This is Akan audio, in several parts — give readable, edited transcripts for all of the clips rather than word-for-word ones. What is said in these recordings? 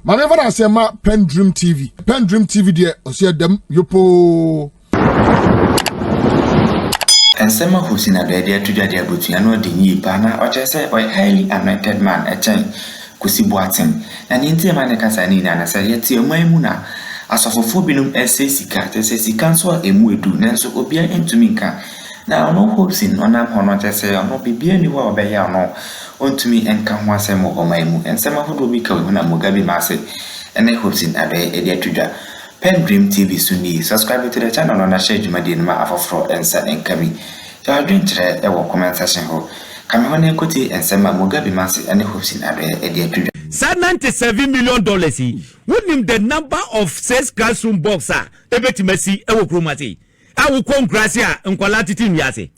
Ma me fa say ma PENDREAM TV there o say dem yopo Ensema Husina Bedia to Jadia Butiano de Bana or just say a highly anointed man a chain Kusi Boateng and Intiman Casanina and say yet your Maimuna as of a phobinum Sēcrëts says he cancel a muedu Nanso Obia into Minka. Now no Hopeson on am honor say or not be anywhere by no on to me and come once more or Maimu and some of will be coming when Mugabe Masse and I Hopeson a day a dear PENDREAM TV Sunni. Subscribe to the channel on a shade Madinma of fraud and set and carry. You are doing today a comment session ho. Come on and Kuti and Sama Mugabe Massey and Hopeson are a dear. $97 million. Wouldn't him the number of Sēcrëts room boxer ever to Messi ewo chromati. I will come Gracia and quality team yase.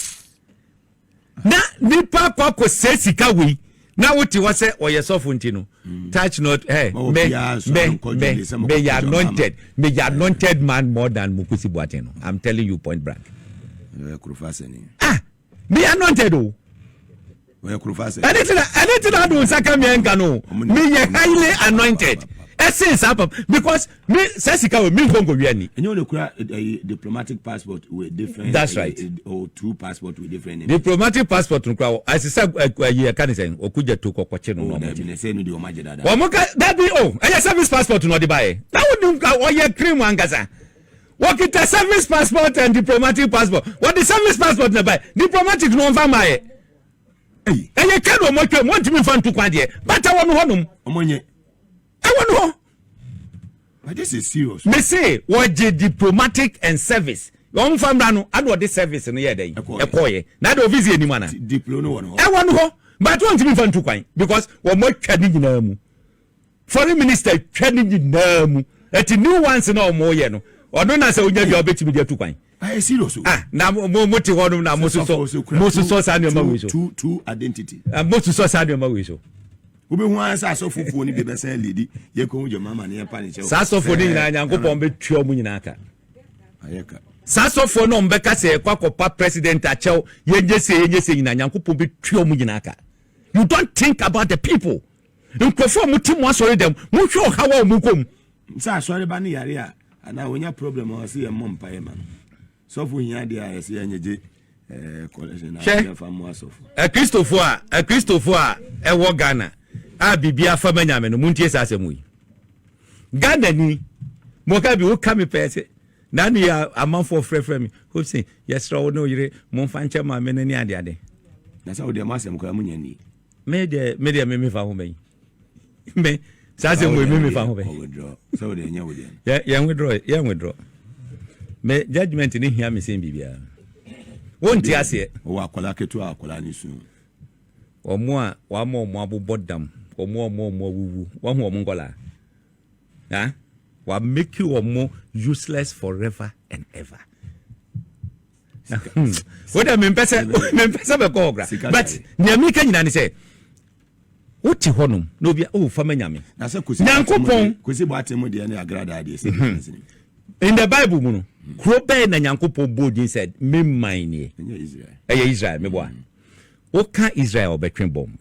Na nipa kwako Sēcrëts now what you was say or yourself untino. Touch not hey may anointed man more than Kusi Boateng. I'm telling you point blank. Me anointed oh. Anything I do Saka me highly anointed. Essence up because me Sēcrëts me Congo Vianney. And you know a diplomatic passport with different. That's right. Or two passports with different. Diplomatic passport as I said a year can say or could you to Kokocheno no. That be oh I service passport no buy. Now would oh yeah cream wangaza. What it a service passport and diplomatic passport. What the service passport no buy? Diplomatic no my. Hey, and you can't want me fan to Quadia, but I want honum. I want to know. But this is serious. Me say what the diplomatic and service. One family I know this service in the year day. A coy. Not of visit any manner. Diplono. I want to go, but want to be fan to Quine because we're more trading in Namu. Foreign minister trading in Namu. At the new ones and all more yeno. Or don't answer when you're betting with your two Quine. I see also. Ah, now most of them now most sauce and your mawiso. Two identity. Most sauce and your mawiso. Ube huwa sa so fufu ni bebe sen lady ye ko je mama ne pa ni che sa so fo ni na Nyankopon be tuo mu nyina aka ayeka sa so fo no mbeka se kwakopa president achew ye nyese nyina Nyankopon be tuo mu nyina aka. You don't think about the people. Nkofo mu ti mu asori dem mu hwe hawa mu kom sa asori ba ni yare a ana wonya problem o se ye mom pa ye man so fo hia dia ye se enyeje collection na fa mu asofo Christopher a wo Ghana a bibia fa manyame no muntie sa asemu yi Ghana ni mo ka bi wo ka me pese na no ya amanfo frefre mi Hopeson yesra wo no yire mo fa nche ma me nani ade na sa wo de ma asem ko amunya ni me de fa ho me me sa asemu me fa ho be so wo de nya wo de ya withdraw me judgment ni hia me sem bibia won't ase o akola ketu akola ni su omo a wa mo abobodam omo wuwu wa hu omo ngola ha wa make you omo useless forever and ever. What I mean pesa be ko gra but nyame ka nyina ni say oti honum no bia o fa manyame na say Kusi Boateng mo de na agrada ade say in the Bible mu no Krobe na Nyankopon bodin said me mine Israel me boa o ka Israel obetwen bomb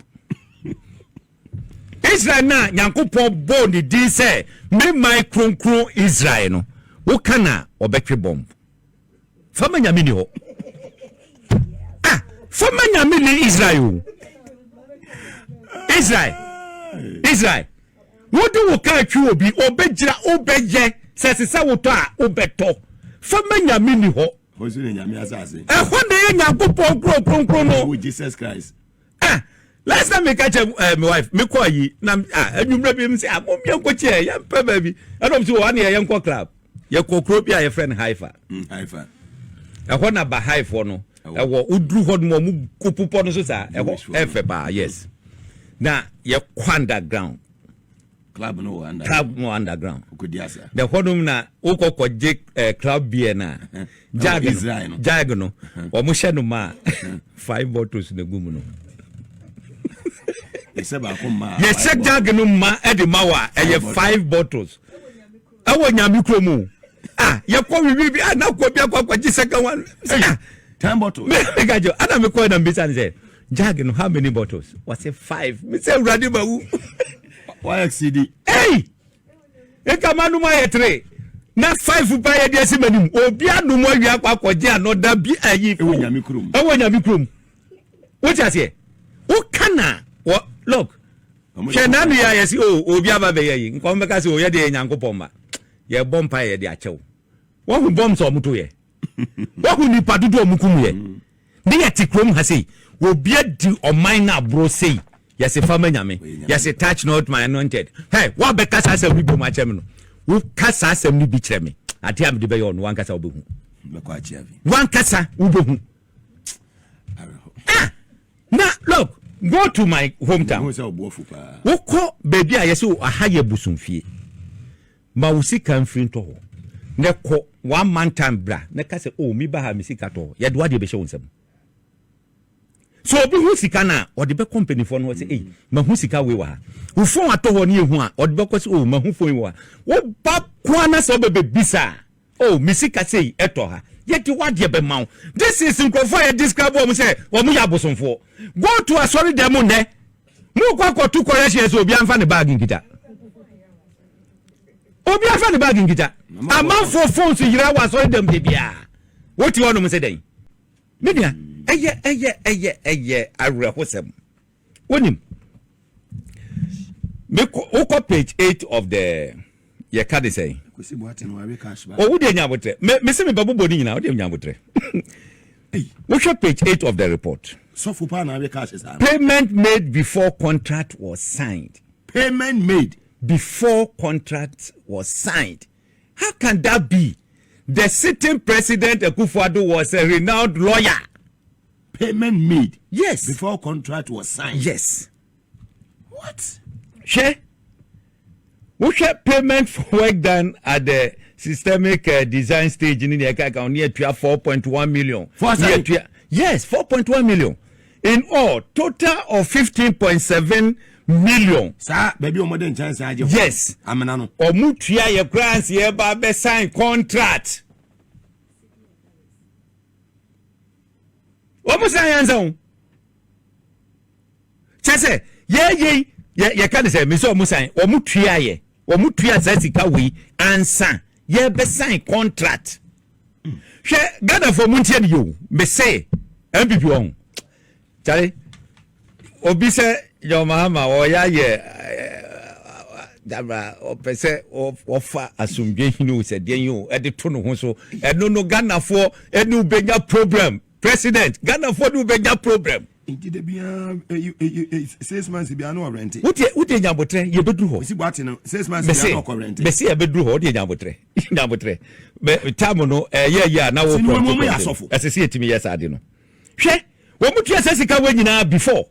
Israel na Nyankopon bodi din say me mine kronkron Israel no o ka na obetwen bomb fama nyame ni ho fama nyame ni Israel wodu wo ka twi obi obegira obeye sesesa wo to a obeto fama nyame ni ho hozu ni nyame asase ho de Nyankopon kronkron no with Jesus Christ last time me catch my wife me call yi na anwumra bi me say amom yanko che ya mpa ba bi adom so one ye yanko club ye kokro bi a ye friend Haifa ho na ba Haifa no wo udru ho no mu kopupo no so sa efe ba yes na ye underground club no underground okudiasa the hodum na ukoko je club beer na jag no o mo hye no ma 5 bottles na gumu no ese ba ko ma yes jag no ma e de mawa e 5 bottles awo nyame kromu ye ko bibi na ko bia kwa ji second one 10 bottles me gajo ana me ko na mbisa ni say jag no how many bottles was say 5 me say urade bawu YXCD hey Ekamanu ma yetre. Na 5 pa ye de simanim. Obi anu mo wi akwa kwaje anoda bi ayi. Ewo nyame krom. Ewo nyame krom. What you say? O kana. What look. Shenanu ya yesi obi aba be ye. Nko meka se o ye de Nyankopon ma. Ye bompa ye de achew. Wo hu bom so muto ye. Wo hu nipa dudu omukum ye. Ne ye ti krom ha sei. Obi adi oman na bro sei. Yes, a farmer nyame. Yes, a touch not my anointed. Hey, what be kasa se we bo ma chem no. Wo kasa se ni bi kire me. Ati am de be yon wan kasa obehu. Me kwa chiavi. Wan kasa obehu. Na look, go to my hometown. Wo ko baby a yes o aha ye busumfie. Ma wo sika mfiri to ho. Ne ko 1 month time bra. Ne kasa o mi ba ha mi sika to. Ye do ade be hye wonsam. So obi hu sika na odi be company for no say eh ma hu sika we wa wo fon ato ne ehu a odi be kwese o ma hu fon wa wo ba kwa na so be bisa oh mi sika sei eto ha yeti wade be maw this is nkofo ya describe o mu say o mu ya bosonfo go to a sorry dem ne mu kwa kotu correction so obi anfa ne bag nkita obi anfa ne bag nkita amanfo phone so yira wa sorry dem de bia wo ti wono mu say den media eye arehosem wonim me ko page 8 of the ye ka dey say Kusi Boateng wa we cash ba o wo dey nyabotre me se me babubo ni nyina wo dey nyabotre we show page 8 of the report so for pa na we cash is payment made before contract was signed. Payment made before contract was signed. How can that be? The sitting president Akufo-Addo was a renowned lawyer. Payment made. Yes. Before contract was signed. Yes. What? Share. We share payment for work done at the systemic design stage in the account near 4.1 million. Yes, 4.1 million. In all, total of 15.7 million. Sir, baby, o modern chance. Yes. Amenano. Omutia ye grants ye ba be sign contract. Omu sign yanza. Chese ye kan say me so omu sign omutia ye. Omutia sika we ansa ye be sign contract. She Ghana for muntie ni yo. Me say MPP on. Chale. Obi say your mama or ya ye dabra opese ofa asumdwe hinu se den yo e de to no ho so no Ghana for enu benya problem president Ghana for no benya problem inti de bia 6 months bia no rent uti nyabotre ye bedru ho si Boateng no 6 months bia no rent be se ye bedru ho de nyabotre be time no ye na wo problem asese etimi yes ade no hwe wo mutu asese ka wanyina before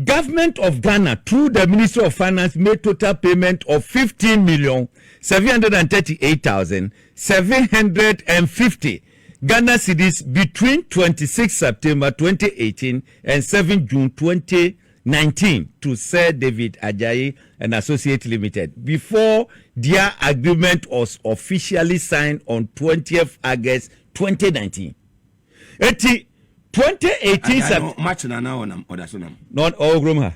government of Ghana through the Ministry of Finance made total payment of 15,738,750 Ghana cedis between 26 September 2018 and 7 June 2019 to Sir David Ajayi and Associates Limited before their agreement was officially signed on 20th August 2019. 2018 match na now on order so nam not ogroma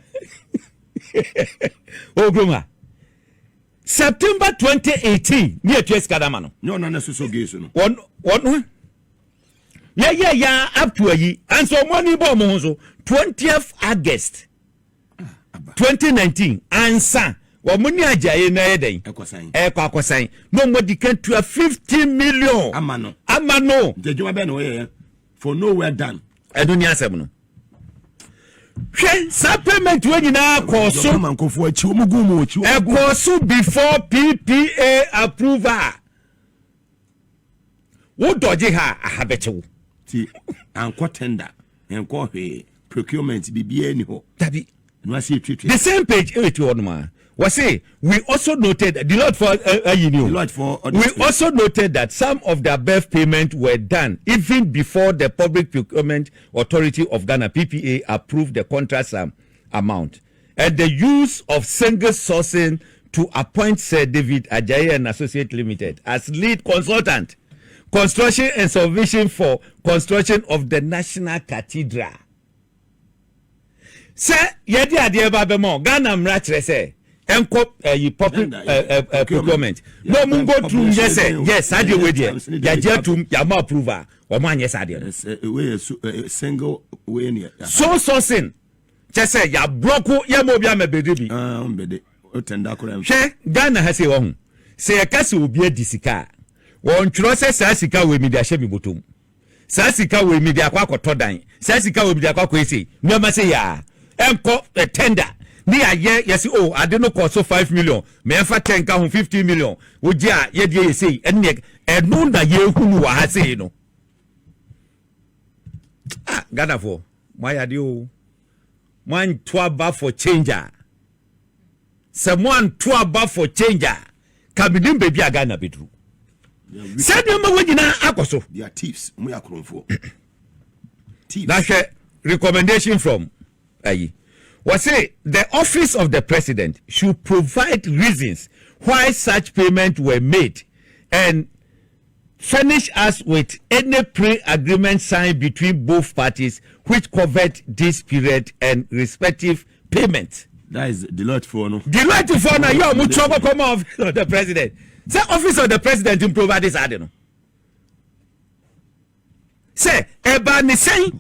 September 2018 near to Escadamano no so gesu no one yeah up to a year and so money bomb so 20th August 2019 answer wa muni ajaye na eden ekosan no modi can to 50 million amano jejuma be no ye for nowhere done edoni asem no hwe supplement we nyina koso mankofo achi omugumu ochi koso before PPA approval wo doje ha ahabechewo ti anko tender enko hwe procurement bibia ni ho tabi no asi treat the same page etu onuma was say we also noted the Lord for we also noted that some of the above payments were done even before the Public Procurement Authority of Ghana PPA approved the contract amount and the use of single sourcing to appoint Sir David Ajayi and Associates Limited as lead consultant construction and supervision for construction of the National Cathedral. Sir yedi ade ba be mo Ghana mra kire say enko public procurement no mun go through yes ade we there ya jetum ya ma approval o ma anye sade we single way near so sourcing just say ya block ya mo bia mabede bi mbede o tenda kora she Ghana ha say wo hu say ya kase obi adisika won twro say sa sika we media hye bibotom sa sika we media akwakoto dan sa sika we media akwakoe say no ma say ya enko tender ni aye yes oh ade no cost so 5 million me fa 10 ka ho 50 million wo gi a ye die say enne eno na ye hunu wa ha say no Ghana for my idea man to aba for changer someone to aba for changer kabidin baby a Ghana bedru said you ma wanyina akoso they are thieves we are kronfo thieves that's a recommendation from ayi was say the office of the president should provide reasons why such payments were made and furnish us with any pre-agreement signed between both parties which covered this period and respective payments. That is Deloitte for no. Deloitte for no. You mu trouble come off the president. Say office of the president to provide this adeno. Say eba ni say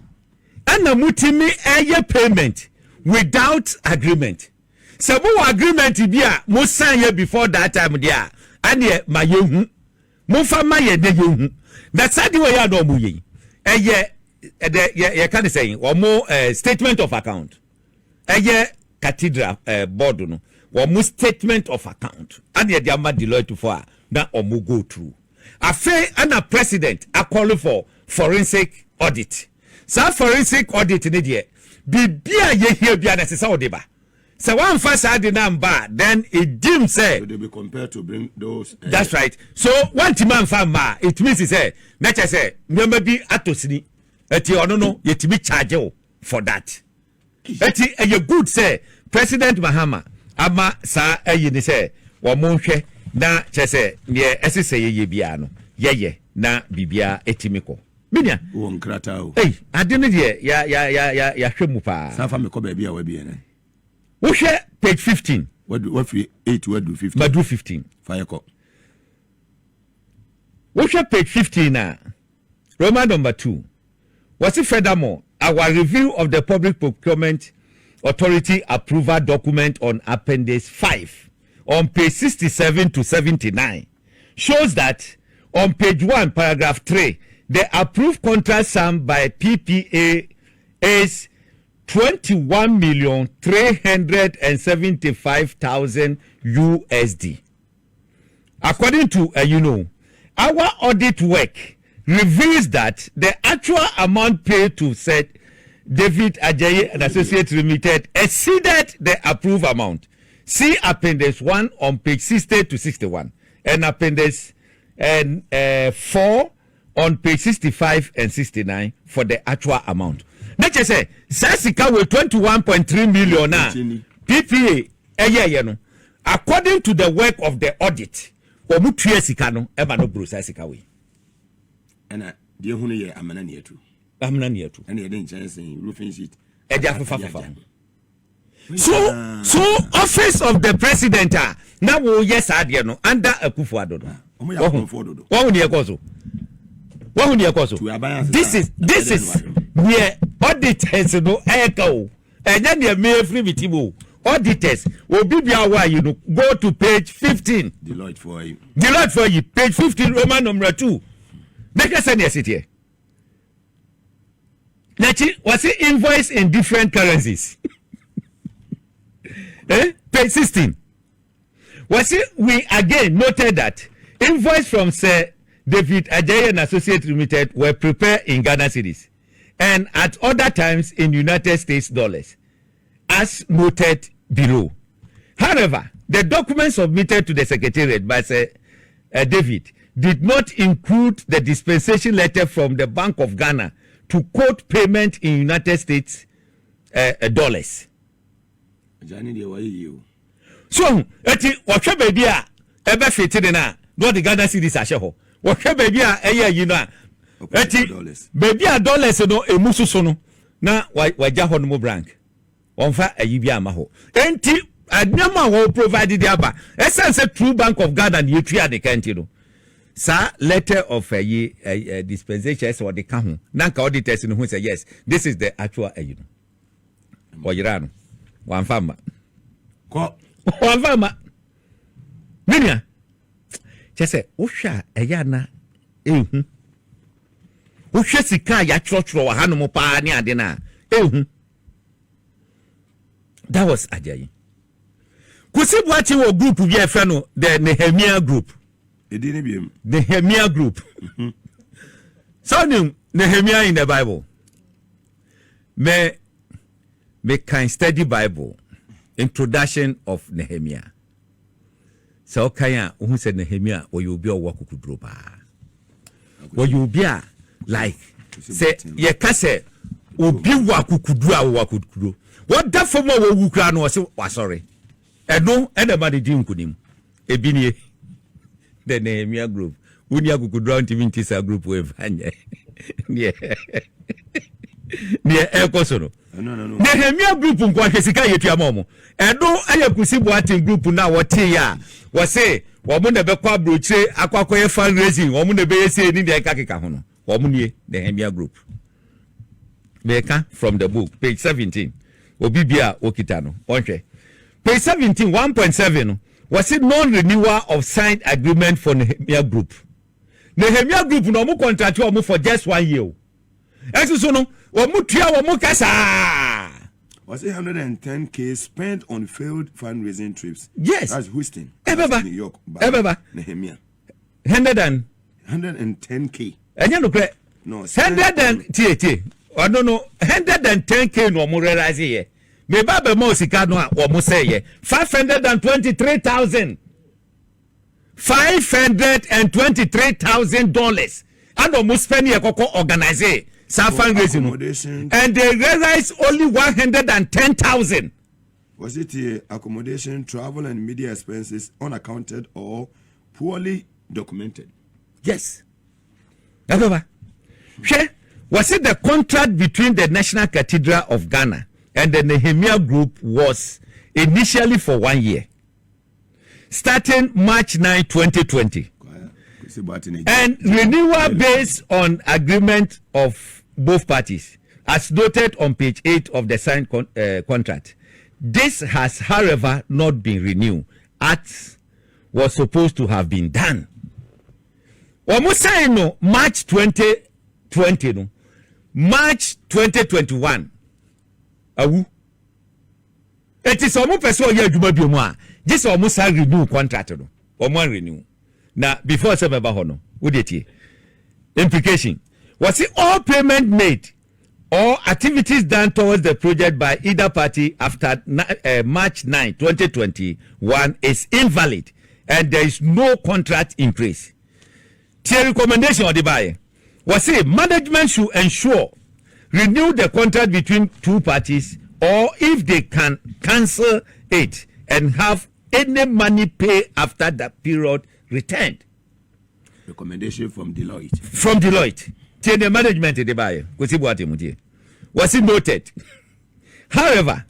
ana mutimi eye payment without agreement. Say mo agreement bi a mo sign here before that time dia ane ma yehu. Mo fa ma ye de yehu. That side way ya no mo ye. Eye ye can say or mo statement of account. Eye cathedral board no. Or mo statement of account. Ane ye ama Deloitte for na or mo go through. Afe ana president a call for forensic audit. Sa forensic audit ni die bibia ye here bia na sesa odeba. So one first had the number, then it deems say so they be compared to bring those. That's right. So one man farmer, it means he say, nature say, remember be atosini. Eti no, yet be charge for that. Eti a good say, President Mahama, ama sa ni say, wa monhwe na chese ye esese ye biano. Ye na bibia etimiko. Minia. Won krata o. Hey, adene de ya hwemu pa. Safa me ko ba bia wa bia ne. We share page 15. What free 8 what do 15? But do 15. Fire call. We share page 15 now. Roman number 2. Was it furthermore our review of the Public Procurement Authority approval document on Appendix 5 on page 67 to 79 shows that on page 1 paragraph 3 the approved contract sum by PPA is 21,375,000 USD. According to our audit work reveals that the actual amount paid to said David Ajayi and Associates Limited exceeded the approved amount. See Appendix 1 on page 60 to 61 and Appendix 4 on page 65 and 69 for the actual amount. Let's say Sasika with 21.3 million PPA no. According to the work of the audit, omutua sika no eba no bro Sasika we. Ena de hunu ye amana ne etu. Amana ne etu. Ena ye de nchen roofing sheet. Eja fa. So office of the president na wo yes ade no under Akufo-Addo no. Omo ya Akufo-Addo. Wo ne ekoso. Wo ne ekoso. This is where auditors no echo. Enya ne me free bitibo. Auditors obi bia wa go to page 15. Deloitte for you. Page 15 Roman number 2. Make us send it here. Nachi was it invoice in different currencies? Page 16. Was it we again noted that invoice from Sir David Ajayi and Associates Limited were prepared in Ghana cedis and at other times in United States dollars, as noted below. However, the documents submitted to the Secretariat by Sir David did not include the dispensation letter from the Bank of Ghana to quote payment in United States dollars. So, eti wahwe baby a ebe fitting na do the Ghana cedis ahye ho. Wahwe baby a eye na eti baby a dollars no emusu so no na wagya ho no brank. Onfa ayi bia ma ho. Enti adnyama wo provide the aba essence True Bank of Ghana and Yetria the country no sa letter of a dispensation or the ka ho nanka auditors no who say yes this is the actual you know oyira no wan fama ko wan fama minia chese ohwa eya na ehu ohwe sika ya trotro wa hanom pa ni ade na ehu that was Ajayi Kusi Boateng wo group bi efe no the Nehemiah group edini biem Nehemiah group so Nehemiah in the Bible me can study Bible introduction of Nehemiah so kaya who said Nehemiah or you be owa kukudro pa or you be like say ye ka say obi wa kukudro a wa kukudro what that for more wo kura no say wa sorry edo anybody di nkunim ebinie the Nehemiah group unia kukudro antivintis group we fanye ne ekoso no Nehemiah group nko ahwesika yetua momo edo aya Kusi Boateng group na wote ya wo say wo mo na be kwa brochire akwakoye fundraising wo mo na be yese ni de kakeka ho no wo mo nie Nehemiah group Beka from the book page 17 obi bia okita no onhwe page 17 1.7 no was it non-renewal of signed agreement for Nehemiah group no mo contract wo for just 1 year so no wo mo tua wo mo kasa was 110K spent on failed fundraising trips. Yes. That's Houston. New York. Nehemiah. 110K. Anya no kre. No. 110K no mo realize here. Me baba mo sika no a wo mo say ye. $523,000. $523,000. And o mo spend ye koko organize Accommodation. And they realized only 110,000. Was it accommodation, travel, and media expenses unaccounted or poorly documented? Yes. Was it the contract between the National Cathedral of Ghana and the Nehemiah Group was initially for 1 year, starting March 9, 2020, and renewal based on agreement of both parties, as noted on page 8 of the signed contract. This has, however, not been renewed, as was supposed to have been done. Almost no March 2020, no March 2021. Awu. It is almost person here juma bi mu a. This almost renew contract no. Almost renew. Now before say baba ho no. Wo dey tie. Implication. Was it all payment made or activities done towards the project by either party after March 9, 2021 is invalid and there is no contract in place? The recommendation of the buyer was it management should ensure renew the contract between two parties, or if they can cancel it and have any money paid after that period returned. Recommendation from Deloitte. From Deloitte. The management of the buyer was it noted. However,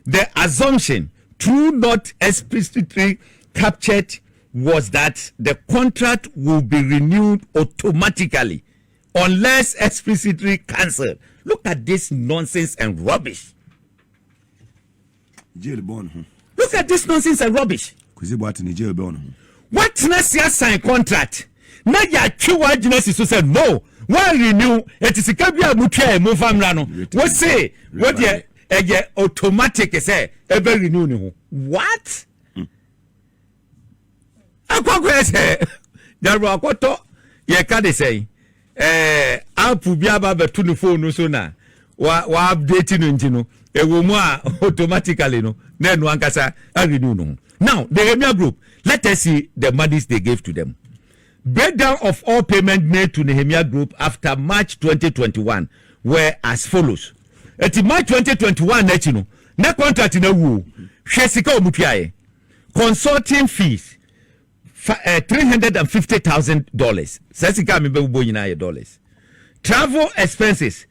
the assumption, true not explicitly captured, was that the contract will be renewed automatically unless explicitly cancelled. Look at this nonsense and rubbish. Look at this nonsense and rubbish. What Nasia sign contract? Na ya chiwa jinesi so said no. Why renew? It is a kabia mutia move family. What say? What ye automatic say ever renew ni. What? Akwa say daru akoto ye ka dey say app bia ba betu ni phone so na wa update no ntino e wo mu a automatically no na enu ankasa renew no. Now the Nehemiah group, let us see the monies they gave to them. Breakdown of all payment made to Nehemiah Group after March 2021 were as follows. At March 2021, na contract na wu. Shesika omutuaye. Consulting fees $350,000. Sesika mi be ubo yina dollars. Travel expenses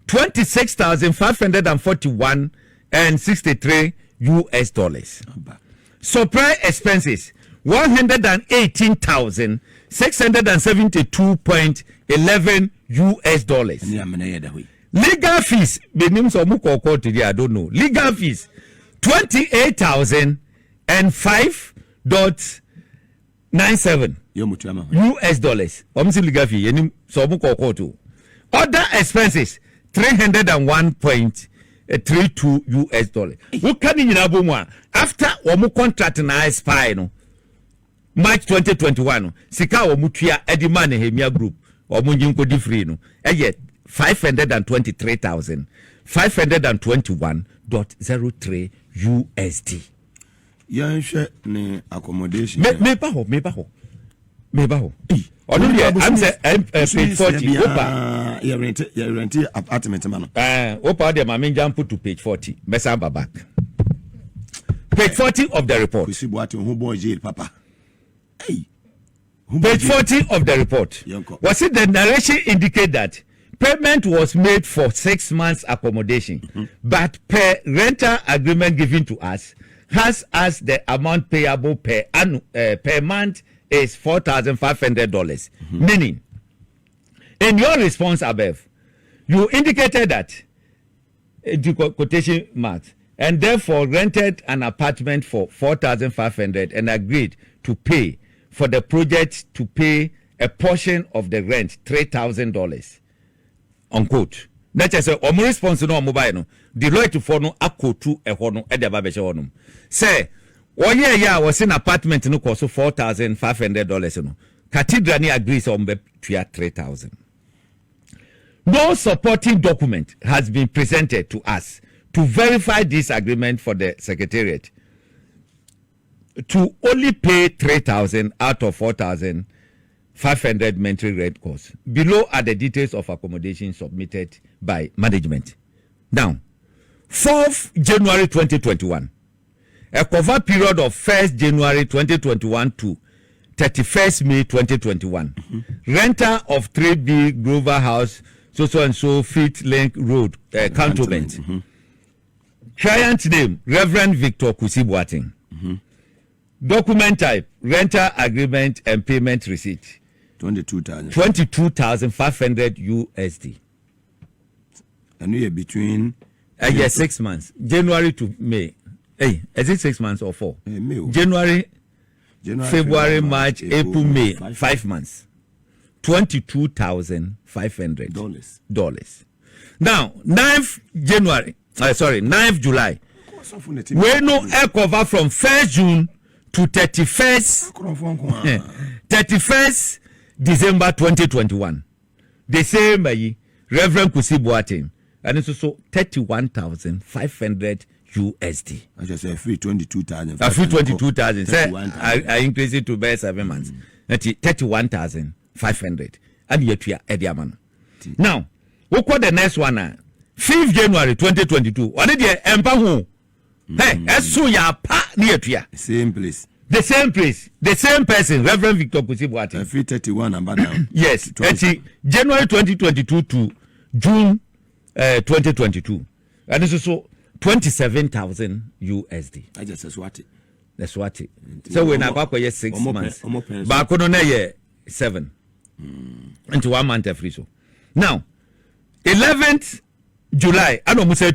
$26,541 and 63 US dollars. Supply expenses 118,672.11 US dollars. Legal fees, benim so mu kokko today, I don't know. Legal fees 28,005.97 US dollars. Omsi legal fee yenim so mu kokko to. Other expenses 301.32 US dollars. What can you know after omu contract na expire no March 2021 sika omu tua edimane hemia group omu nyinko di free no eye 523,521.03 USD. Yanshe ni accommodation. Me ba ho. Onu I'm say page 40 opa. You rent apartment man. Opa de ma menja put to page 40. Mesa back. Page 40 of the report. Kusi Boateng who born jail papa. Hey. Page 40 of the report. Was it the narration indicate that payment was made for 6 months accommodation, but per rental agreement given to us has as the amount payable per month is $4,500. Meaning, in your response above, you indicated that the quotation marks and therefore rented an apartment for $4,500 and agreed to pay for the project to pay a portion of the rent, $3,000. Unquote. That is a response no mobile no. Deloitte for no akotu e ho no e de ba be no. Say, 1 year ya was in apartment no cost $4,500 no. Cathedral ni agrees on be $3,000. No supporting document has been presented to us to verify this agreement for the secretariat to only pay $3,000 out of $4,500 monthly rent costs. Below are the details of accommodation submitted by management. Now, 4th January 2021, a cover period of 1st January 2021 to 31st May 2021. Renter of 3B Grover House, so and so Fifth Link Road, Cantonment. Client name, Reverend Victor Kusi Boateng. Document type, rental agreement and payment receipt. 22,500 USD. And we are between 6 months, January to May. Hey, is it 6 months or 4? May. January, February, March, April, May, 5 months. $22,500. Now, 9th July. We no air cover from 1st June to 31st December 2021. The same Reverend Kusi Boateng, and it's also 31,500 USD. I just say free 22,000. Free 22,000. I increase it to bear 7 months. 31,500. And yet we are at the amount. Now, we call the next one. 5th January 2022. What did you empower? Hey, so ya pa near to ya. Same place. The same place. The same person, Reverend Victor Kusi Boateng. 31 number down. Yes. January 2022 to June 2022. And this is also 27,000 USD. I just swat it. The swat it. So we're now back 6 months. Back on 7. Into 1 month every so. Now, 11th July, I don't say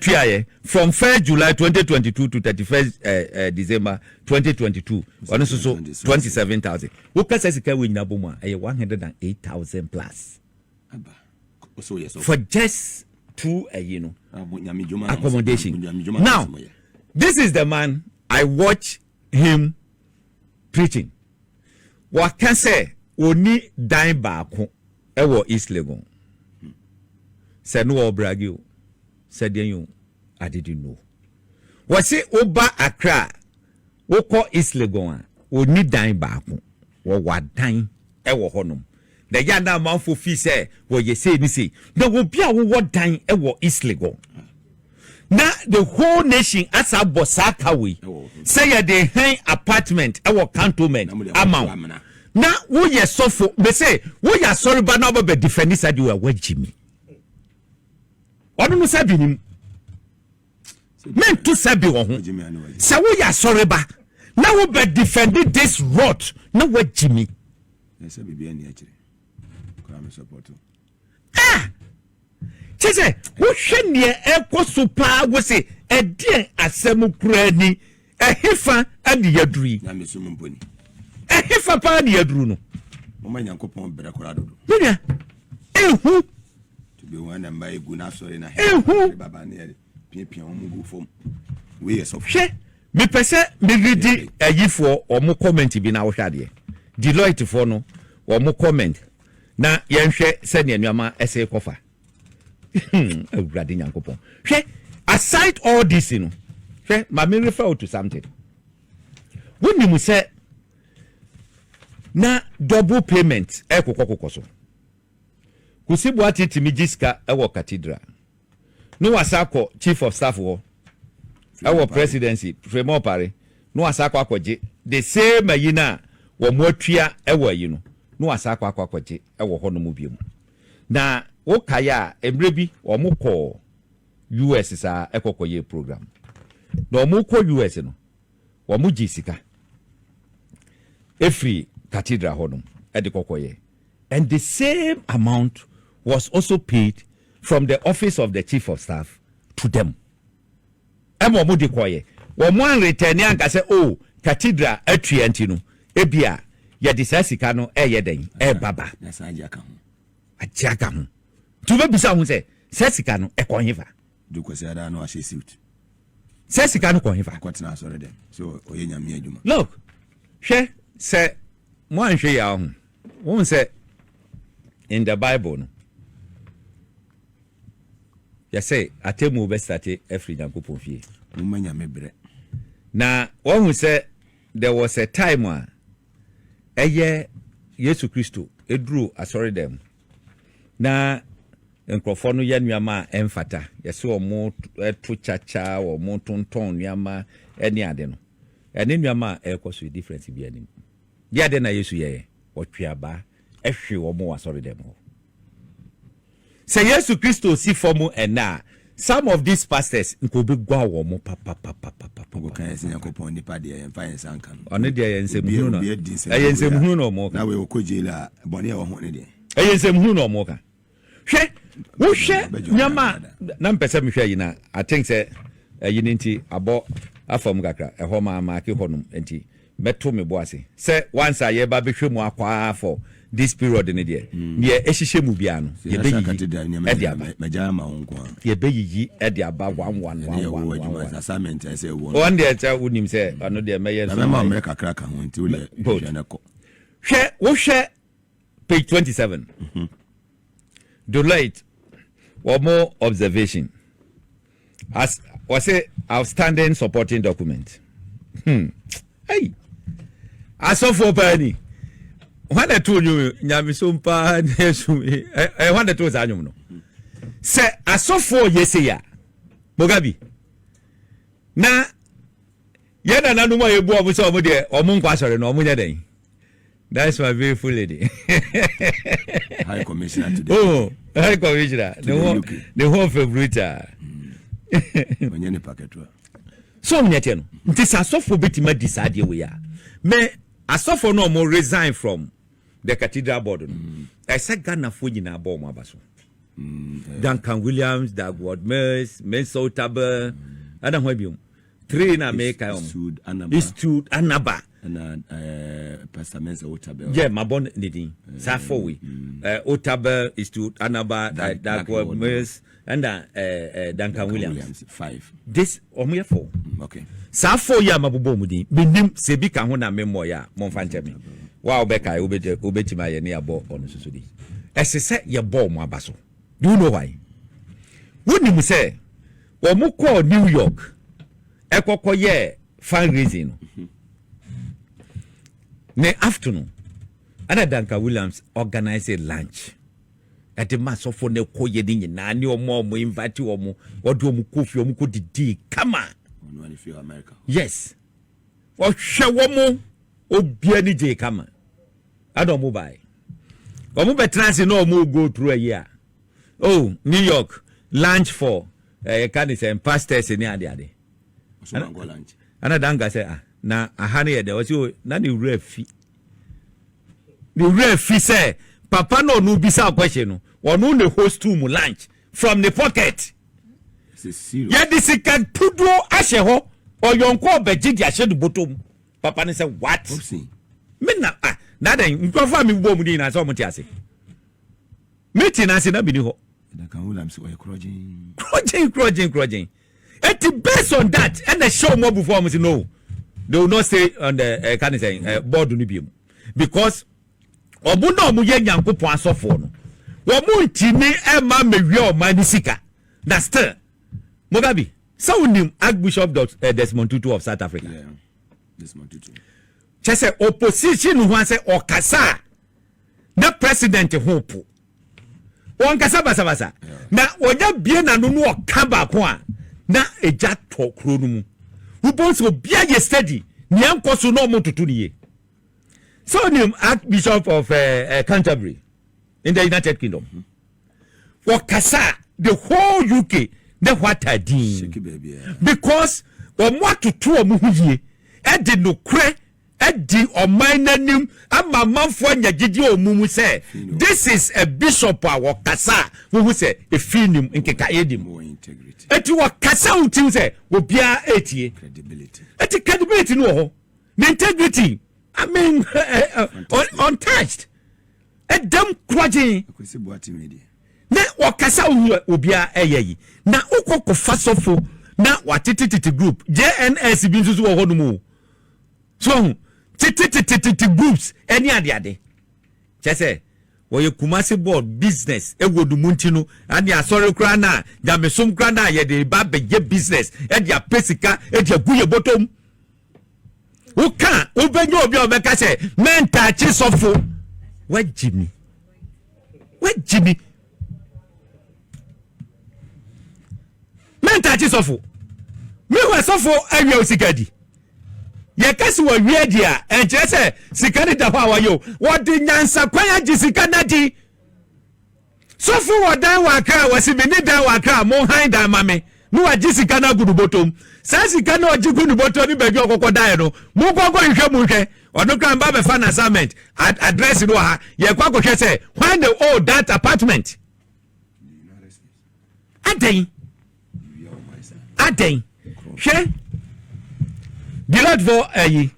from 1st July 2022 to 31st December 2022. And also 27,000. What says it can win 108,000 plus. For just 2 accommodation. Now, this is the man I watch him preaching. What can say only dime back ewo East Legon. Said no brag said you I didn't know. Was say Oba Accra Oko East Legon only dime back or what time ewo honum. The yanda man for fee say what you say there will be a what time ewo East Legon. Now the whole nation as a Bosaka way say they hang apartment our cantonment amount. Now we are so for they say we are sorry but now be defend this you are what Jimmy. I don't know say him. men to sabi wo ho se wo ya sorry ba na wo be defending this rot na wo Jimmy se bibia ni akire kwa me support chese wo hwe ne ekoso pa wo se edien asem kura ni ehefa ade yaduri na me sum mponi ehefa pa ade yaduru no mama Nyankopon bere kora dodo bia ehu to be one and my gu na sorry na ehu baba ne pia omugu fom we yes of hwe me pese me ready ayifo omo comment bi na wo hwade Deloitte for no omo comment na yenhwe se ne anuama ese kofa awurade Nyankopon hwe aside all this you know hwe ma me refer to something woni mu se na double payment ekokokoko so Kusi Boateng timi jiska ewo cathedral no wasako chief of staff wo ewo presidency Fremont pare no wasako akwaje the same yina wo motua ewo yi no wasako akwaje ewo hono mu biemu na wo kaya emre bi wo mukọ US sa ekokoye program na wo mukọ US no wo mu jisika every cathedral hono edikokoye and the same amount was also paid from the office of the chief of staff to them. Emo mu dikoye. Wo mo an return an ka say oh cathedral atuanti no ebia ye disasika no den baba na saja ka ho. Ajiaka ho. Tu be bisa ho say sasika no konyefa. Du kwesi ada no ahye suit. Sasika no konyefa. Kwatena asore dem. So oye nyame adwuma. Look. Hwe say mo an hwe ya ho. Won say in the Bible no ya say atemu be start every Nyankopon fie mumanya mebre na won say there was a time eye Yesu Kristo eduru asori dem na enkrofo no ya nuama emfata ya say omo eto chacha omo tonton nuama eni ade no eni nuama ekoso difference bi anim dia de na Yesu ye otweaba ehwe omo wasori dem ho. Say Yesu Kristo si formu ena some of these pastors nko be gwa wo mo papa go kan ese Nyankopon nipa de en fa ensa nkan ono de ensem hunu no ensem hunu no mo na we okojela bone e wo ho ne de ensem hunu no mo ka hwe wo hwe nyama na mpese me hwe yi na I think say yi nti abo afom kakra e ho ma ke honum enti meto me boase say once aye ba be hwe mu akwa for this period in there ye ehihye mu bia no ye be yi ediaba majama wonko ye be yi ediaba 1111 assignment I say won on there tell unim say ano there meye na ma America kraka ho nti ule na ko hwe wo hwe page 27 Deloitte one more observation as was a outstanding supporting document hey asofo pani when I told you nyamisompa nesu when I told anyum no say asofo yeseya Bogabi na yena nanuma yebu omu so omu de omu nkwa sore no omu nyeden. That's my beautiful lady. High Commissioner today. Oh, High Commissioner. The whole February. Onye ne paketwa. So mnyete no. Nti asofo betima decide we ya. Me asofo no mo resign from the cathedral board no. I said Ghana fo nyina ba mo abaso. Duncan Williams, Dagwood Mills, Menso Taber, ana ho biom. 3 na make Eastwood Anaba. And Pastor Mensa Otabel. Yeah, my bon needing. Safowi. Otabel is to Anaba, Dagwood Mills, and Duncan Williams. 5. This or 4. Okay. Safo ya mabubo mudi. Binim sebika hona memoya monfantemi. Wow, Becca, obeti my near ball on Susudi. As a set your ball, my basso. Do you know why? Wouldn't you say, or Muko, New York, Ekoko ye, fundraising. Ne afternoon, Anna Duncan Williams organized a lunch at the mass of ne koyedin na ni omo mo invite omo odo mu kofi omo ko didi kama on if you America. Yes. O hwe womo obia ni je kama. Ado mo bai. Omo be trans no omo go through a year. Oh, New York lunch for can say pastors ni ade ana danga say na ahane ye de o si na ni refi say papa no bisa question no onu ne host room lunch from the pocket ye this can pudo ahye ho oyonko obeji di ahye do bottom papa ne say what me na na den nkofa mi bo mu di na so mo ti ase meeting na se na bi ni ho da kan will am say crojin it based on that and the show more before me say no they will not stay on the can say board ni bi because obu na omu ye nyankopon asofo no wo mu ntimi e ma mewie o ma ni sika that still Mogabi so unim Archbishop Desmond Tutu of South Africa Desmond Tutu chese opposition who say okasa the president hope won kasa basa na onya bie na no okaba ko a na eja to kro no mu who bonds go bia ye steady ni enkoso no mo tutu niye. So name Archbishop of Canterbury in the United Kingdom. For Kasa, the whole UK, the what I did. Because when what to two muye, did no cre, did or minor name, and my mom for Yajidio Mumu say, this is a bishop or Kasa, who say a film in Kekaedim. More integrity. And to what Kasa will say, will be 80 credibility. At the credibility, no, the integrity. I mean, untouched. A damn quadgy. Na wakasa ubia eyeyi. Na uko kufasofo na watititi group. JNS binzuzu wa honumu. So, tititi groups. Any ade. Chese, waye kumasi board business. Ewo dumuntinu. Ani asore krana. Jamesum krana yede babe ye business. Edi ya pesika. Edi ya guye bottom. Uka ubenyo obi omeka say menta chi sofo we Jimmy menta chi sofo me we sofo awie osikadi ye kasi wa wie dia enche say sikadi da wa yo wodi nyansa kwanya ji sikana di sofo wodan wa kra wasi me ni dan wa kra mo han dan mame no wa ji sikana gudu bottom Sasi kana ojigu ni boto ni bebi okoko dae no mu kwako nhwe mu nhwe odo kan ba be fan assignment address no ha ye kwako hwe say when they owe that apartment Aden hwe delayed for a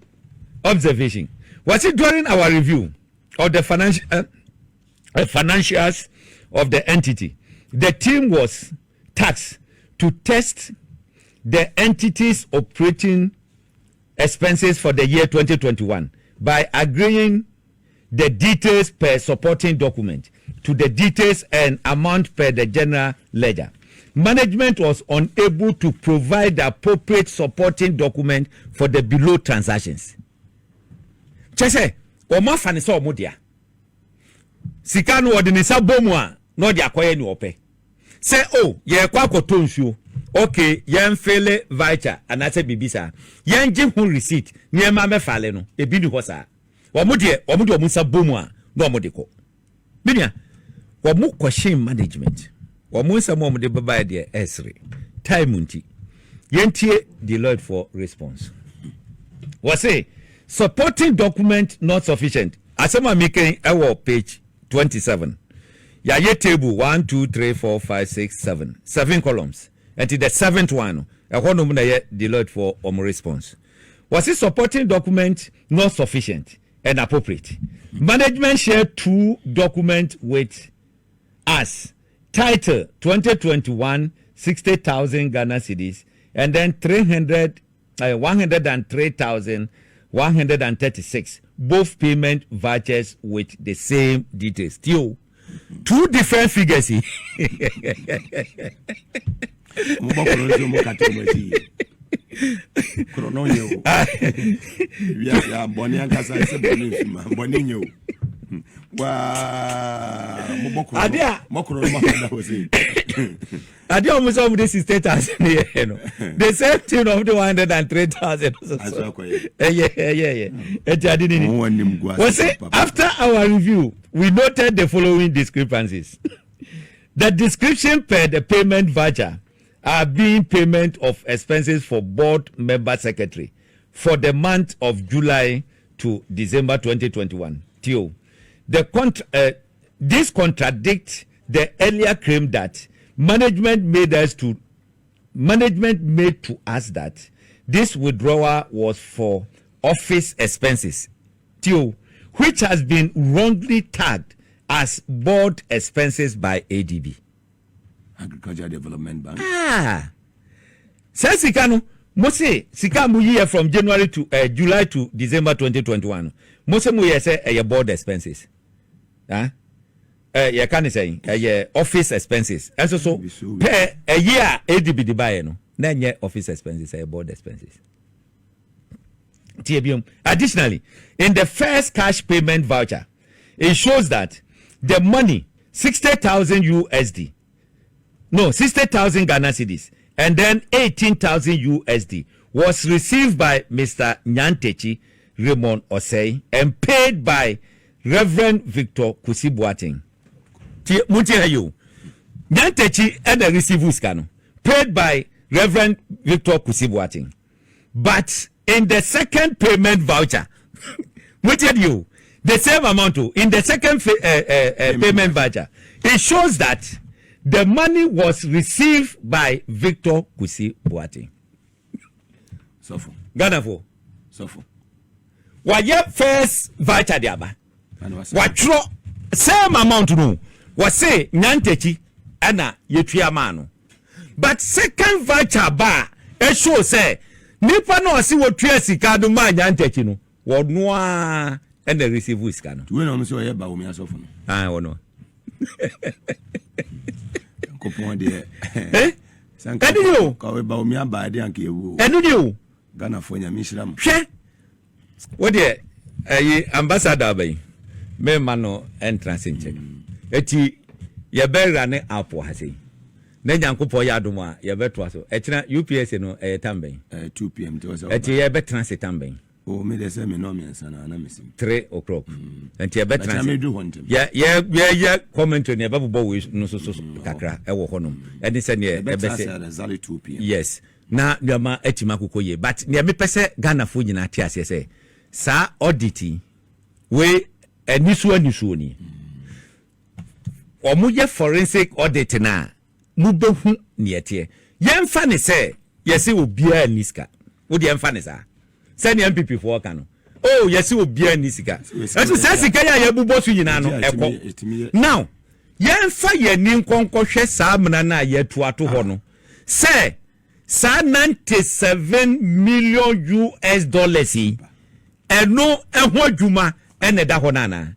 observation was it during our review of the financials of the entity the team was tasked to test the entity's operating expenses for the year 2021 by agreeing the details per supporting document to the details and amount per the general ledger. Management was unable to provide the appropriate supporting document for the below transactions. Chese, omo fanisa omo dia. Sikanu ordinisa bomu a no dia koye ni ope. Say ye kwa koto nsuo. Okay, yen fele voucher anase bibisa. Yen give hu receipt. Niema me fale no. Ebi ni ho sa. Omo de omo sa bomu a no omo de ko. Binia. Omo question management. Omo sa mo de baba de esre. Time unti. Yen tie Deloitte for response. Was say supporting document not sufficient. Asema making our page 27. Ya ye table 1 2 3 4 5 6 7 columns. And the seventh one, a honum na ye Deloitte for response. Was it supporting document not sufficient and appropriate? Management shared 2 documents with us. Title 2021 60,000 Ghana cedis and then 103,136 both payment vouchers with the same details. Still 2 different figures. I did almost some this is 10,000 you know. The same thing of the 103,000. After our review, we noted the following discrepancies. The description per the payment voucher are being payment of expenses for board member secretary for the month of July to December 2021. Theo, this contradicts the earlier claim that management made to us that this withdrawal was for office expenses, Theo, which has been wrongly tagged as board expenses by ADB. Agricultural Development Bank. Say Sikano, Mose Sika Muye from January to July to December 2021. Mose Muye say a board expenses. You can say office expenses. And so per a year ADB the buy no. Then office expenses a board expenses. Additionally, in the first cash payment voucher, it shows that the money 60,000 USD. No, 60,000 Ghana cedis and then 18,000 USD was received by Mr. Nyantechi Raymond Osei and paid by Reverend Victor Kusi Boateng. Mutiayo Nyantechi and the receivers paid by Reverend Victor Kusi Boateng. But in the second payment voucher, Mutiayo, the same amount in the second payment voucher, it shows that the money was received by Victor Kusi Boateng. Sofo. Ghana for. Sofo. Why first voucher diaba? What same amount no? Was say Nyantechi ana yetua mano. But second voucher ba e show say nipa no si wotua sika do ma Nyantechi no. Wo noa and the receive sika no. We no so ye ba wo mi asofo no. Wo no. Kopon de Sanka ka we ba o mi aba de anka ewu enu Ghana fo nya mi hira mo hwe wo de ambassador bay me ma no entrance nche eti ye bera ne apo ha sei na nyankopɔ ya adom a ye beto aso ekina UPS no tamben 2 p.m. to so eti ye betranse tamben o me de se me no me nsana na mesim 3 o'clock enti ye betranse me do hontem ye commentary ne babubo we no so kakra e wo honom eni se ne e be se 2 p.m. yes na nyama etima kokoye but ne me pese Ghana fo nyina tia se se sa audit we enisu ni omuye forensic audit na mubehu ne etie yemfa ne se yesi obia niska wo de yemfa ne sa se ne MPP fo ka no oh yesi obia nisika eso se sika ya yabubo su nyina no eko now yemfa ye ni nkonkohwe sa amna na yetu ato ho no se sa 97 million US dollars eno eho adwuma ene da ho nana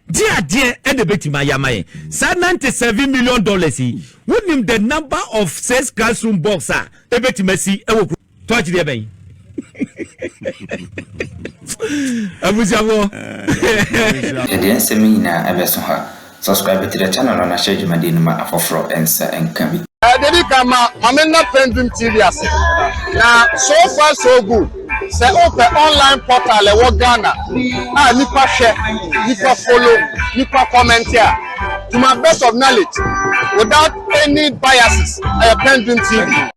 dia ene betima yamaye sa 97 million dollars wonim the number of sales classroom boxer ebetima si ewo touch dia ben abusiamo the seminar abeso ha subscribe to the channel on share jumadi no ma afofro ensa enkabi Dedi kama mamena PENDREAM TV ase. Na so far so good. Se open online portal e wo Ghana. Nipa share, nipa follow, nipa comment here. To my best of knowledge, without any biases, PENDREAM TV.